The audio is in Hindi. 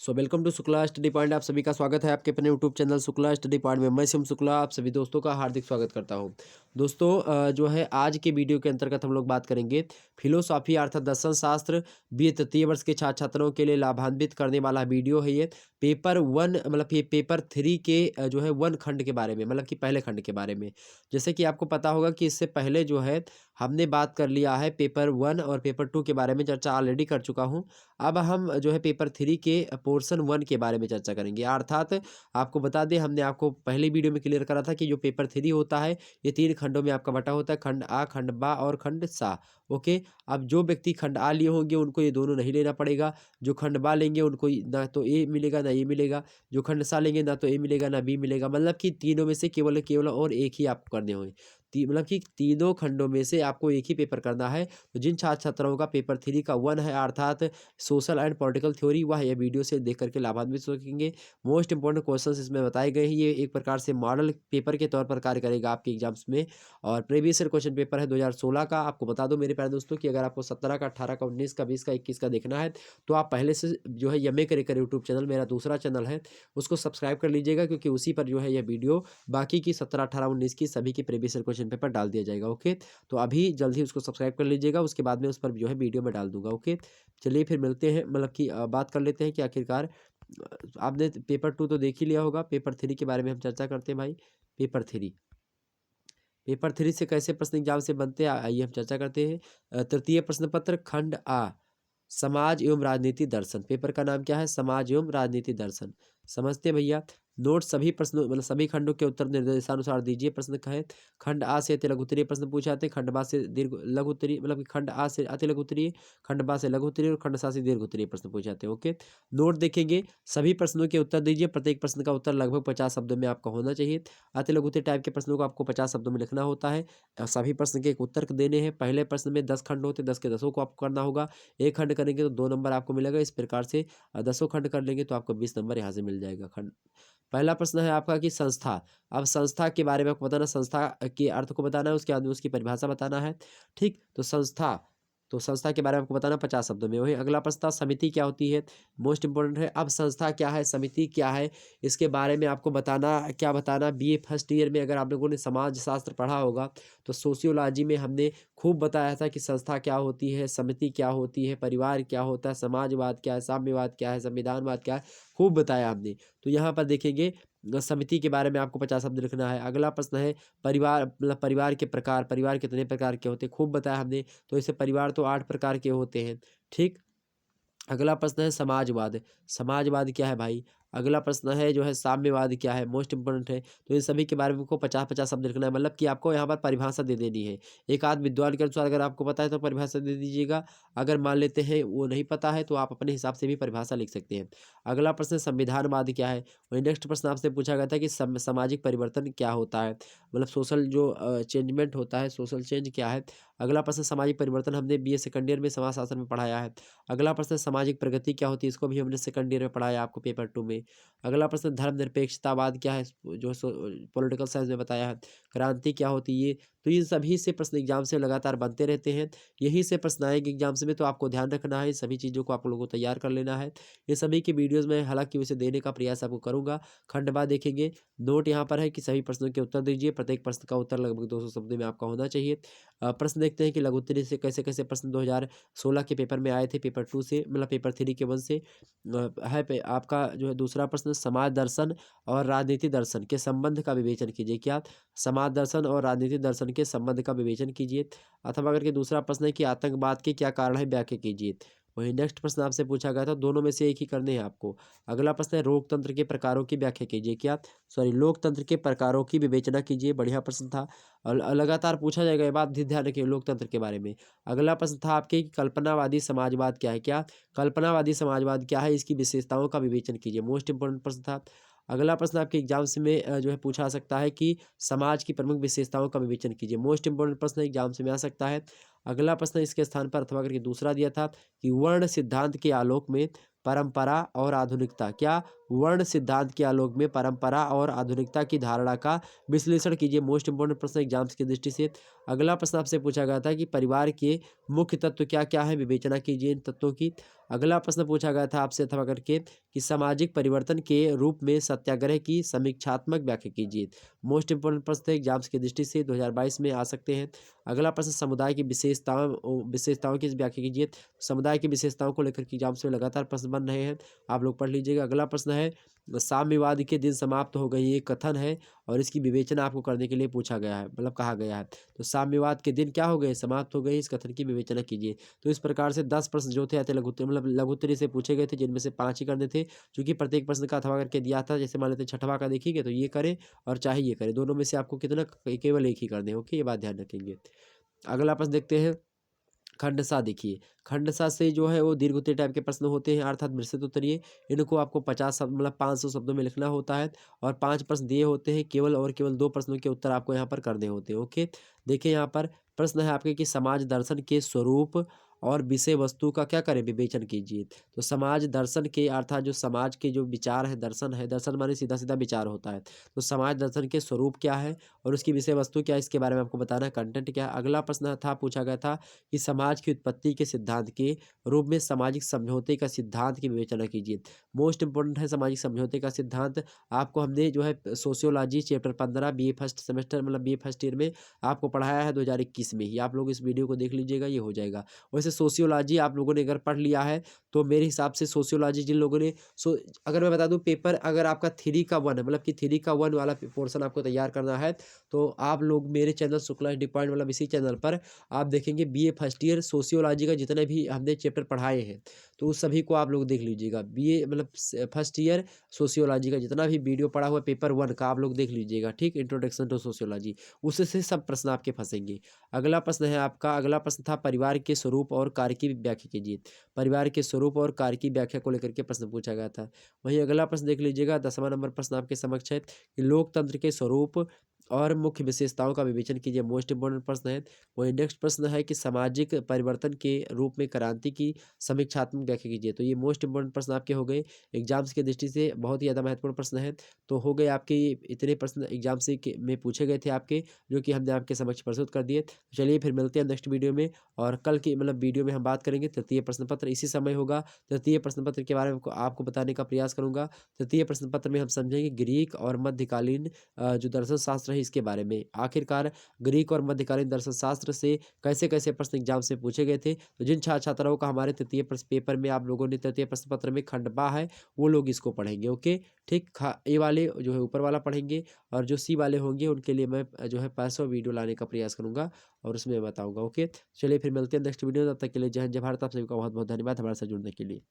Welcome to Shukla study point. आप सभी का स्वागत है आपके अपने YouTube channel Shukla study point में। मैं शिवम शुक्ला आप सभी दोस्तों का हार्दिक स्वागत करता हूं। दोस्तों जो है आज के वीडियो के अंतर्गत हम लोग बात करेंगे फिलोसॉफी अर्थात दर्शन शास्त्र बी तृतीय वर्ष के छात्र छात्रों के लिए लाभान्वित करने वाला वीडियो है ये। पेपर वन मतलब ये पेपर थ्री के जो है वन खंड के बारे में, मतलब कि पहले खंड के बारे में। जैसे कि आपको पता होगा कि इससे पहले जो है हमने बात कर लिया है पेपर वन और पेपर टू के बारे में, चर्चा ऑलरेडी कर चुका हूँ। अब हम जो है पेपर थ्री के पोर्शन वन के बारे में चर्चा करेंगे। अर्थात आपको बता दें, हमने आपको पहले वीडियो में क्लियर करा था कि जो पेपर थ्री होता है ये तीन खंडों में आपका बटा होता है, खंड आ, खंड बा और खंड सा। ओके, अब जो व्यक्ति खंड आ लिए होंगे उनको ये दोनों नहीं लेना पड़ेगा। जो खंड बा लेंगे उनको ना तो ए मिलेगा ना ए मिलेगा। जो खंड सा लेंगे ना तो ए मिलेगा ना बी मिलेगा। मतलब कि तीनों में से केवल केवल और एक ही आपको करने होंगे। मतलब कि तीनों खंडों में से आपको एक ही पेपर करना है। तो जिन छात्र छात्राओं का पेपर थ्री का वन है अर्थात सोशल एंड पॉलिटिकल थ्योरी, वह यह वीडियो से देख करके लाभान्वित हो सकेंगे। मोस्ट इंपॉर्टेंट क्वेश्चंस इसमें बताए गए हैं। ये एक प्रकार से मॉडल पेपर के तौर पर कार्य करेगा आपके एग्जाम्स में। और प्रीवियस ईयर क्वेश्चन पेपर है 2016 का। आपको बता दो मेरे प्यारे दोस्तों कि अगर आपको 17 का, 18 का, 19 का, 20 का, 21 का देखना है तो आप पहले से जो है यमे करेकर यूट्यूब चैनल, मेरा दूसरा चैनल है, उसको सब्सक्राइब कर लीजिएगा, क्योंकि उसी पर जो है यह वीडियो बाकी की 17, 18, 19 की सभी की प्रीवियस ईयर क्वेश्चन पेपर डाल दिया जाएगा। ओके, तो अभी जल्द ही उसको सब्सक्राइब कर लीजिएगा, उसके बाद में उस पर जो है वीडियो में डाल दूंगा। ओके, चलिए फिर मिलते हैं, मतलब कि बात कर लेते हैं कि आखिरकार आपने पेपर टू तो देख ही लिया होगा, पेपर थ्री के बारे में हम चर्चा करते हैं भाई। पेपर थ्री से कैसे प्रश्न एग्जाम से बनते हैं आइए हम चर्चा करते हैं। तृतीय प्रश्न पत्र खंड आ, समाज एवं राजनीति दर्शन। पेपर का नाम क्या है? समाज एवं राजनीति दर्शन। समझते हैं भैया। नोट सभी प्रश्नों मतलब सभी खंडों के उत्तर निर्देशानुसार दीजिए। प्रश्न का है खंड आ से अति लघु उत्तरीय प्रश्न पूछे जाते हैं, खंड बा से दीर्घ लघु उत्तरीय, मतलब कि खंड आ से अति लघु उत्तरीय, खंड बा से लघु उत्तरीय और खंड सा से दीर्घ उत्तरीय प्रश्न पूछे जाते हैं। ओके, नोट देखेंगे, सभी प्रश्नों के उत्तर दीजिए। प्रत्येक प्रश्न का उत्तर लगभग 50 शब्दों में आपका होना चाहिए। अति लघु उत्तरीय टाइप के प्रश्नों को आपको 50 शब्दों में लिखना होता है। सभी प्रश्न के एक उत्तर देने हैं। पहले प्रश्न में 10 खंड होते हैं, 10 के 10 को आपको करना होगा। एक खंड करेंगे तो 2 नंबर आपको मिलेगा। इस प्रकार से 10 खंड कर लेंगे तो आपको 20 नंबर यहाँ से मिल जाएगा। खंड पहला प्रश्न है आपका कि संस्था। अब संस्था के बारे में आपको बताना, संस्था के अर्थ को बताना है, उसके बाद में उसकी परिभाषा बताना है। ठीक, तो संस्था के बारे में आपको बताना 50 शब्दों में। वही अगला प्रश्न था समिति क्या होती है, मोस्ट इंपोर्टेंट है। अब संस्था क्या है, समिति क्या है, इसके बारे में आपको बताना। क्या बताना, बीए फर्स्ट ईयर में अगर आप लोगों ने समाज शास्त्र पढ़ा होगा तो सोशियोलॉजी में हमने खूब बताया था कि संस्था क्या होती है, समिति क्या होती है, परिवार क्या होता है, समाजवाद क्या है, साम्यवाद क्या है, संविधानवाद क्या है, खूब बताया हमने। तो यहाँ पर देखेंगे समिति के बारे में आपको 50 शब्द लिखना है। अगला प्रश्न है परिवार, मतलब परिवार के प्रकार, परिवार कितने प्रकार के होते हैं, खूब बताया हमने। तो इसे परिवार तो 8 प्रकार के होते हैं। ठीक, अगला प्रश्न है समाजवाद। समाजवाद क्या है भाई? अगला प्रश्न है जो है साम्यवाद क्या है, मोस्ट इंपोर्टेंट है। तो इन सभी के बारे में आपको 50-50 शब्द लिखना है, मतलब कि आपको यहाँ पर परिभाषा दे देनी है। एक आध विद्वान के अनुसार अगर आपको पता है तो परिभाषा दे दीजिएगा। अगर मान लेते हैं वो नहीं पता है तो आप अपने हिसाब से भी परिभाषा लिख सकते हैं। अगला प्रश्न संविधानवाद क्या है। वही नेक्स्ट प्रश्न आपसे पूछा गया था कि सामाजिक परिवर्तन क्या होता है, मतलब सोशल जो चेंजमेंट होता है, सोशल चेंज क्या है। अगला प्रश्न सामाजिक परिवर्तन हमने बीए सेकंड ईयर में समाज शास्त्र में पढ़ाया है। अगला प्रश्न सामाजिक प्रगति क्या होती है, इसको भी हमने सेकंड ईयर में पढ़ाया आपको पेपर टू में। अगला प्रश्न धर्मनिरपेक्षतावाद क्या है, जो पॉलिटिकल साइंस में बताया है। क्रांति क्या होती है। तो ये सभी से प्रश्न एग्जाम से लगातार बनते रहते हैं। यही से प्रश्न आएंगे एग्जाम्स में, तो आपको ध्यान रखना है, सभी चीज़ों को आप लोगों को तैयार कर लेना है। ये सभी की वीडियोज़ में हालांकि उसे देने का प्रयास आपको करूँगा। खंड बा देखेंगे, नोट यहाँ पर है कि सभी प्रश्नों के उत्तर दीजिए। प्रत्येक प्रश्न का उत्तर लगभग 200 शब्दों में आपका होना चाहिए। प्रश्न देखते हैं कि लघु उत्तरीय से कैसे कैसे प्रश्न 2016 के पेपर में आए थे, पेपर टू से, मतलब पेपर थ्री के वन से। आपका जो है दूसरा प्रश्न समाज दर्शन और राजनीति दर्शन के संबंध का विवेचन कीजिए। क्या? समाज दर्शन और राजनीति दर्शन के संबंध का विवेचन कीजिए। अथवा अगर के दूसरा प्रश्न है कि आतंकवाद के क्या कारण है, व्याख्या कीजिए। वही नेक्स्ट प्रश्न आपसे पूछा गया था, दोनों में से एक ही करने हैं आपको। अगला प्रश्न है लोकतंत्र के प्रकारों की व्याख्या कीजिए। क्या? लोकतंत्र के प्रकारों की विवेचना कीजिए। बढ़िया प्रश्न था और लगातार पूछा जाएगा, ये बात ध्यान रखिए लोकतंत्र के बारे में। अगला प्रश्न था आपके कि कल्पनावादी समाजवाद क्या है। क्या? कल्पनावादी समाजवाद क्या है, इसकी विशेषताओं का विवेचन कीजिए। मोस्ट इंपोर्टेंट प्रश्न था। अगला प्रश्न आपके एग्जाम्स में जो है पूछा सकता है कि समाज की प्रमुख विशेषताओं का विवेचन कीजिए। मोस्ट इंपोर्टेंट प्रश्न एग्जाम्स में आ सकता है। अगला प्रश्न इसके स्थान पर अथवा करके दूसरा दिया था कि वर्ण सिद्धांत के आलोक में परंपरा और आधुनिकता। क्या? वर्ण सिद्धांत के आलोक में परंपरा और आधुनिकता की धारणा का विश्लेषण कीजिए। मोस्ट इंपोर्टेंट प्रश्न एग्जाम्स की दृष्टि से। अगला प्रश्न आपसे पूछा गया था कि परिवार के मुख्य तत्व क्या क्या है, विवेचना कीजिए इन तत्वों की। अगला प्रश्न पूछा गया था आपसे अथवा करके कि सामाजिक परिवर्तन के रूप में सत्याग्रह की समीक्षात्मक व्याख्या कीजिए। मोस्ट इंपोर्टेंट प्रश्न थे एग्जाम्स की दृष्टि से, 2022 में आ सकते हैं। अगला प्रश्न समुदाय की विशेषताओं की व्याख्या कीजिए। समुदाय की विशेषताओं को लेकर के एग्जाम्स में लगातार प्रश्न बन रहे हैं, आप लोग पढ़ लीजिएगा। अगला प्रश्न है साम्यवाद के दिन समाप्त हो गए, ये कथन है और इसकी विवेचना आपको करने के लिए पूछा गया है, मतलब कहा गया है। तो साम्यवाद के दिन क्या हो गए, समाप्त हो गए, इस कथन की विवेचना कीजिए। तो इस प्रकार से 10 प्रश्न जो थे आते लघुत्तरी से पूछे गए थे, जिनमें से 5 ही करने थे, क्योंकि प्रत्येक प्रश्न का अथवा करके दिया था। जैसे मान लेते छठवां का देखिएगा तो ये करें और चाहे ये करें, दोनों में से आपको कितना केवल एक ही करने हैं। ओके, ये बात ध्यान रखेंगे। अगला प्रश्न देखते हैं खंडसा। देखिए खंडसा से जो है वो दीर्घ उत्तरीय टाइप के प्रश्न होते हैं, अर्थात विस्तृत उत्तरीय। इनको आपको 50 शब्द मतलब 500 शब्दों में लिखना होता है और 5 प्रश्न दिए होते हैं, केवल और केवल 2 प्रश्नों के उत्तर आपको यहाँ पर करने होते हैं। ओके, देखिए यहाँ पर प्रश्न है आपके कि समाज दर्शन के स्वरूप और विषय वस्तु का क्या करें, विवेचन कीजिए। तो समाज दर्शन के अर्थात जो समाज के जो विचार है, दर्शन माने सीधा सीधा विचार होता है। तो समाज दर्शन के स्वरूप क्या है और उसकी विषय वस्तु क्या है, इसके बारे में आपको बताना है, कंटेंट क्या है। अगला प्रश्न था पूछा गया था कि समाज की उत्पत्ति के सिद्धांत के रूप में सामाजिक समझौते का सिद्धांत की विवेचना कीजिए। मोस्ट इंपोर्टेंट है सामाजिक समझौते का सिद्धांत। आपको हमने जो है sociology chapter 15 BA first semester मतलब बीए फर्स्ट ईयर में आपको पढ़ाया है 2021 में ही। आप लोग इस वीडियो को देख लीजिएगा, ये हो जाएगा। वैसे सोशियोलॉजी आप लोगों ने अगर पढ़ लिया है तो मेरे हिसाब से सोशियोलॉजी जिन लोगों ने अगर मैं बता दूं पेपर अगर आपका 3 का 1 है, मतलब कि 3 का 1 वाला पोर्शन आपको तैयार करना है तो आप लोग मेरे चैनल शुक्ला डिपॉइंट मतलब इसी चैनल पर आप देखेंगे बीए फर्स्ट ईयर सोशियोलॉजी का जितने भी हमने चैप्टर पढ़ाए हैं तो उस सभी को आप लोग देख लीजिएगा। बीए मतलब फर्स्ट ईयर सोशियोलॉजी का जितना भी वीडियो पढ़ा हुआ पेपर 1 का आप लोग देख लीजिएगा, ठीक, इंट्रोडक्शन टू सोशियोलॉजी, उससे सब प्रश्न आपके फंसेंगे। अगला प्रश्न है आपका, अगला प्रश्न था परिवार के स्वरूप और कार्य की व्याख्या कीजिए। परिवार के स्वरूप और कार्य की व्याख्या को लेकर के प्रश्न पूछा गया था। वहीं अगला प्रश्न देख लीजिएगा, 10वां नंबर प्रश्न आपके समक्ष है कि लोकतंत्र के स्वरूप और मुख्य विशेषताओं का विवेचन कीजिए। मोस्ट इंपोर्टेंट प्रश्न है। वही नेक्स्ट प्रश्न है कि सामाजिक परिवर्तन के रूप में क्रांति की समीक्षात्मक व्याख्या कीजिए। तो ये मोस्ट इंपोर्टेंट प्रश्न आपके हो गए, एग्जाम्स की दृष्टि से बहुत ही ज़्यादा महत्वपूर्ण प्रश्न है। तो हो गए आपके इतने प्रश्न एग्जाम से में पूछे गए थे आपके, जो कि हमने आपके समक्ष प्रस्तुत कर दिए। चलिए फिर मिलते हैं नेक्स्ट वीडियो में और कल की मतलब वीडियो में हम बात करेंगे तृतीय प्रश्न पत्र, इसी समय होगा। तृतीय प्रश्न पत्र के बारे में आपको बताने का प्रयास करूंगा। तृतीय प्रश्न पत्र में हम समझेंगे ग्रीक और मध्यकालीन जो दर्शन शास्त्र है इसके बारे में। आखिरकार ग्रीक और मध्यकालीन दर्शन शास्त्र से कैसे कैसे प्रश्न एग्जाम से पूछे गए थे। तो जिन छात्राओं का हमारे तृतीय प्रश्न पेपर में आप लोगों ने तृतीय प्रश्न पत्र में खंड बा है वो लोग इसको पढ़ेंगे। ओके, ठीक, ए वाले जो है ऊपर वाला पढ़ेंगे और जो सी वाले होंगे उनके लिए मैं जो है 500 वीडियो लाने का प्रयास करूंगा और उसमें बताऊंगा। ओके, चलिए फिर मिलते हैं नेक्स्ट वीडियो, तब तक के लिए जय हिंद जय भारत। आप सभी का बहुत बहुत धन्यवाद हमारे साथ जुड़ने के लिए।